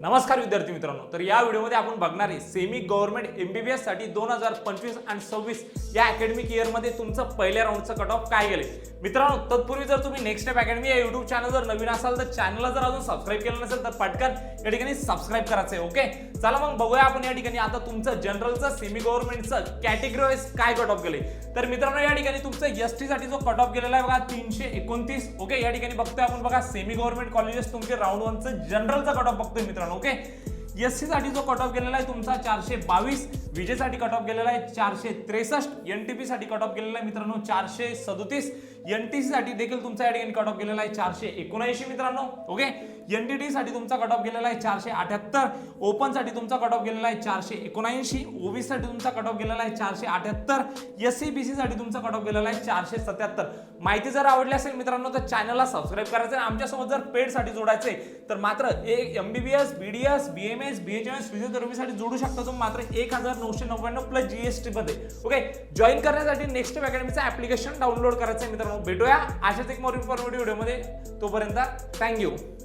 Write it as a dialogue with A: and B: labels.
A: नमस्कार विद्यार्थी मित्रांनो, तर या व्हिडिओमध्ये आपण बघणार आहे सेमी गव्हर्नमेंट एमबीबीएस साठी 2025 आणि 26 या अकॅडमिक इयर मध्ये तुमचं पहिल्या राऊंडचं कट ऑफ काय गेले. मित्रांनो, तत्पूर्वी जर तुम्ही नेक्स्ट स्टेप अकॅडमी या YouTube चॅनल जर नवीन असाल तर चॅनलला जर अजून सबस्क्राइब केलं नसेल तर पटकन या ठिकाणी सबस्क्राइब करायचं आहे. ओके, चला मग बघूया आपण या ठिकाणी आता तुमचं जनरलचं सेमी गव्हर्नमेंटचं कॅटेगरी वाईज काय कट ऑफ गेले. तर मित्रांनो, या ठिकाणी तुमचं एसटी साठी जो कट ऑफ गेलेला आहे बघा 329. ओके, या ठिकाणी बघतोय आपण बघा सेमी गव्हर्नमेंट कॉलेजेस तुमचे राऊंड 1 चं जनरलचा कट ऑफ बघतोय मित्रांनो. ओके, एससी साठी जो कट ऑफ गेलेला आहे तुमचा 422, विजय साठी कट ऑफ गेलेला आहे 463, एनटीपी साठी कट ऑफ गेलेला आहे मित्रांनो 437, एनटीसी साठी देखील तुमचा या ठिकाणी कट ऑफ गेलेला आहे 479 मित्रांनो. ओके, एनटीटी साठी तुमचा कट ऑफ गेलेला आहे 478, ओपन साठी तुमचा कट ऑफ गेलेला आहे 479, ओबीसी साठी तुमचा कट ऑफ गेलेला आहे 478, एससी साठी तुमचा कट ऑफ गेलेला आहे 477. माहिती जर आवडली असेल मित्रांनो तर चॅनलला सबस्क्राइब करायचं आहे. आमच्यासोबत जर पेड साठी जोडायचे तर मात्र MBBS, BDS, BMS, BHMS, physiotherapy साठी जोडू शकता तुम्ही मात्र 1999 प्लस जीएसटी मध्ये. ओके, जॉइन करण्यासाठी नेक्स्ट स्टेप अकॅडमीचं ऍप्लिकेशन डाउनलोड करायचं आहे मित्रांनो. भेटूया अशाच एक मोर इन्फॉर्मेटिव्ह व्हिडिओ मध्ये. तोपर्यंत थँक्यू.